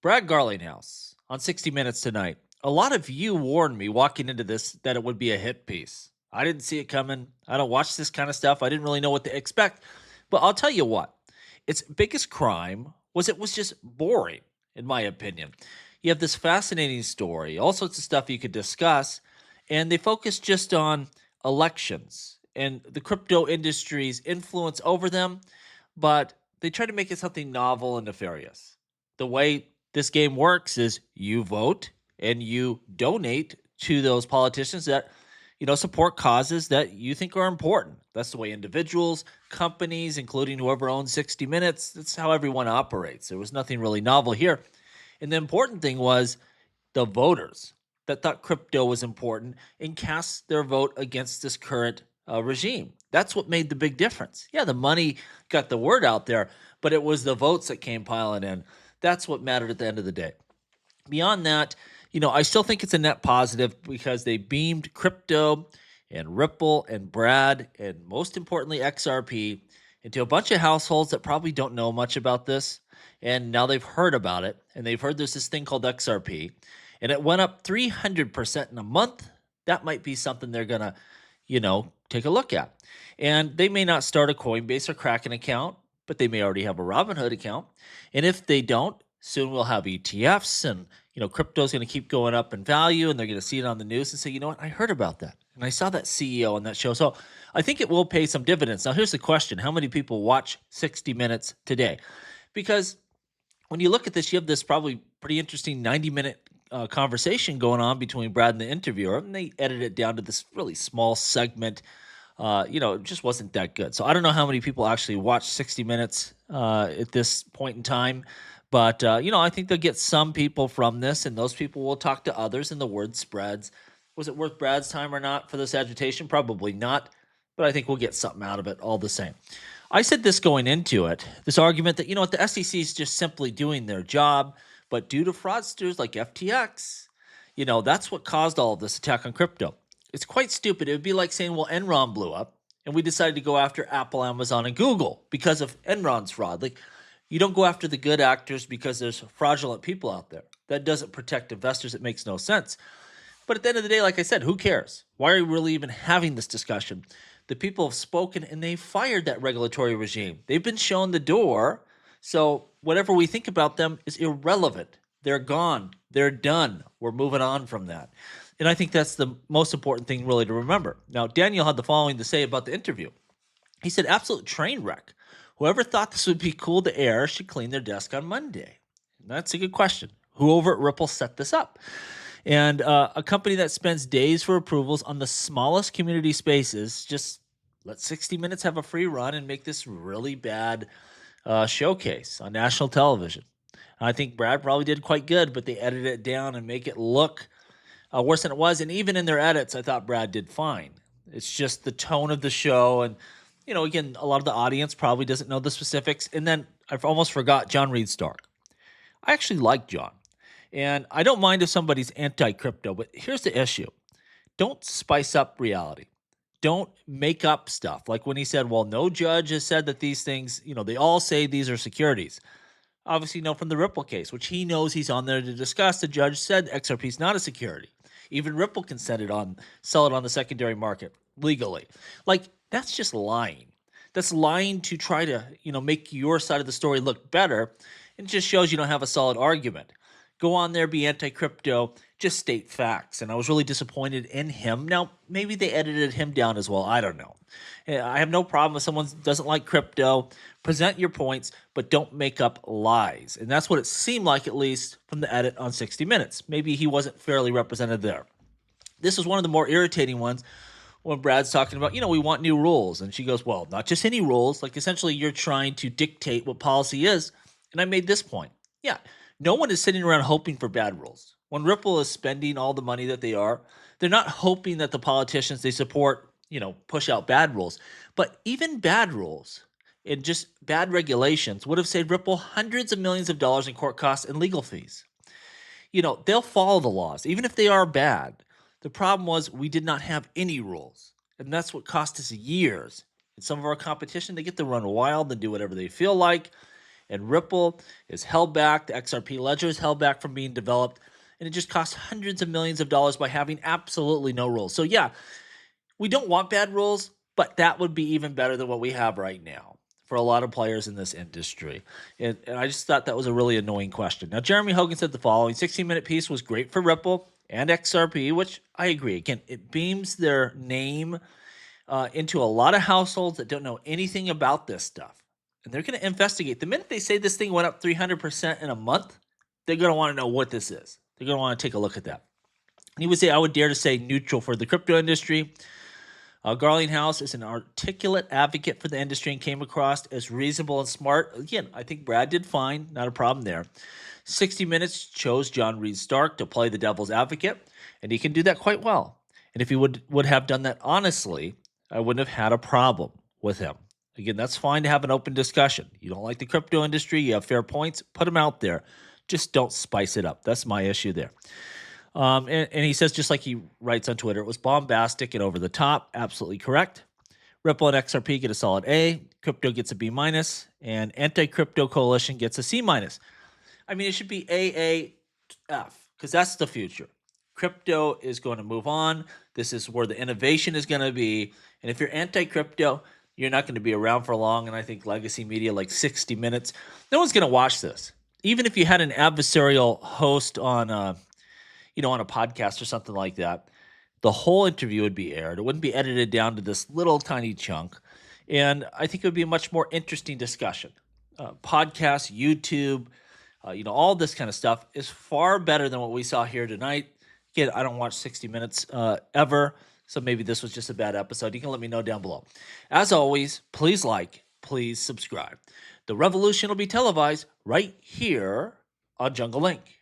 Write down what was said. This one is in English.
Brad Garlinghouse on 60 Minutes tonight. A lot of you warned me walking into this that it would be a hit piece. I didn't see it coming. I don't watch this kind of stuff. I didn't really know what to expect. But I'll tell you what, its biggest crime was it was just boring, in my opinion. You have this fascinating story, all sorts of stuff you could discuss, and they focus just on elections and the crypto industry's influence over them, but they try to make it something novel and nefarious. The way this game works is you vote and you donate to those politicians that support causes that you think are important. That's the way individuals, companies, including whoever owns 60 Minutes, that's how everyone operates. There was nothing really novel here. And the important thing was the voters that thought crypto was important and cast their vote against this current regime. That's what made the big difference. Yeah, the money got the word out there, but it was the votes that came piling in. That's what mattered at the end of the day. Beyond that, I still think it's a net positive because they beamed crypto and Ripple and Brad and most importantly XRP into a bunch of households that probably don't know much about this. And now they've heard about it and they've heard there's this thing called XRP and it went up 300% in a month. That might be something they're going to, take a look at. And they may not start a Coinbase or Kraken account, but they may already have a Robinhood account. And if they don't, soon we'll have ETFs and crypto is going to keep going up in value and they're going to see it on the news and say, you know what, I heard about that. And I saw that CEO on that show. So I think it will pay some dividends. Now, here's the question. How many people watch 60 Minutes today? Because when you look at this, you have this probably pretty interesting 90-minute conversation going on between Brad and the interviewer, and they edit it down to this really small segment. It just wasn't that good. So I don't know how many people actually watch 60 Minutes at this point in time. But, I think they'll get some people from this, and those people will talk to others, and the word spreads. Was it worth Brad's time or not for this agitation? Probably not. But I think we'll get something out of it all the same. I said this going into it, this argument that, the SEC is just simply doing their job. But due to fraudsters like FTX, that's what caused all of this attack on crypto. It's quite stupid. It would be like saying, well, Enron blew up, and we decided to go after Apple, Amazon, and Google because of Enron's fraud. Like, you don't go after the good actors because there's fraudulent people out there. That doesn't protect investors. It makes no sense. But at the end of the day, like I said, who cares? Why are we really even having this discussion? The people have spoken and they fired that regulatory regime. They've been shown the door. So whatever we think about them is irrelevant. They're gone. They're done. We're moving on from that. And I think that's the most important thing really to remember. Now, Daniel had the following to say about the interview. He said, absolute train wreck. Whoever thought this would be cool to air should clean their desk on Monday. And that's a good question. Who over at Ripple set this up? And a company that spends days for approvals on the smallest community spaces just let 60 Minutes have a free run and make this really bad showcase on national television. I think Brad probably did quite good, but they edited it down and make it look worse than it was. And even in their edits, I thought Brad did fine. It's just the tone of the show and again, a lot of the audience probably doesn't know the specifics. And then I've almost forgot John Reed Stark. I actually like John. And I don't mind if somebody's anti-crypto, but here's the issue. Don't spice up reality. Don't make up stuff. Like when he said, well, no judge has said that these things, they all say these are securities. Obviously, from the Ripple case, which he knows he's on there to discuss, the judge said XRP is not a security. Even Ripple can sell it on the secondary market legally. Like, that's just lying. That's lying to try to, make your side of the story look better. It just shows you don't have a solid argument. Go on there, be anti-crypto, just state facts. And I was really disappointed in him. Now, maybe they edited him down as well. I don't know. I have no problem if someone doesn't like crypto. Present your points, but don't make up lies. And that's what it seemed like, at least from the edit on 60 Minutes. Maybe he wasn't fairly represented there. This was one of the more irritating ones when Brad's talking about, we want new rules. And she goes, well, not just any rules. Like, essentially, you're trying to dictate what policy is. And I made this point. Yeah, no one is sitting around hoping for bad rules. When Ripple is spending all the money that they are, they're not hoping that the politicians they support, push out bad rules. But even bad rules and just bad regulations would have saved Ripple hundreds of millions of dollars in court costs and legal fees. They'll follow the laws, even if they are bad. The problem was we did not have any rules, and that's what cost us years. And some of our competition, they get to run wild and do whatever they feel like, And Ripple is held back. The XRP ledger is held back from being developed. And it just costs hundreds of millions of dollars by having absolutely no rules. So, yeah, we don't want bad rules, but that would be even better than what we have right now for a lot of players in this industry. And I just thought that was a really annoying question. Now, Jeremy Hogan said the following: 16-minute piece was great for Ripple and XRP, which I agree. Again, it beams their name into a lot of households that don't know anything about this stuff. And they're going to investigate. The minute they say this thing went up 300% in a month, they're going to want to know what this is. They're going to want to take a look at that. And he would say, I would dare to say neutral for the crypto industry. Garlinghouse is an articulate advocate for the industry and came across as reasonable and smart. Again, I think Brad did fine. Not a problem there. 60 Minutes chose John Reed Stark to play the devil's advocate, and he can do that quite well. And if he would have done that honestly, I wouldn't have had a problem with him. Again, that's fine to have an open discussion. You don't like the crypto industry, you have fair points, put them out there. Just don't spice it up. That's my issue there. And he says, just like he writes on Twitter, it was bombastic and over the top. Absolutely correct. Ripple and XRP get a solid A. Crypto gets a B minus, and Anti-Crypto Coalition gets a C minus. I mean, it should be AAF because that's the future. Crypto is going to move on. This is where the innovation is going to be. And if you're anti-crypto, you're not going to be around for long. And I think legacy media like 60 Minutes, no one's going to watch this. Even if you had an adversarial host on on a podcast or something like that, the whole interview would be aired. It wouldn't be edited down to this little tiny chunk. And I think it would be a much more interesting discussion. Podcasts, YouTube, all this kind of stuff is far better than what we saw here tonight. Again, I don't watch 60 Minutes ever, so maybe this was just a bad episode. You can let me know down below. As always, please like, please subscribe. The revolution will be televised right here on Jungle Link.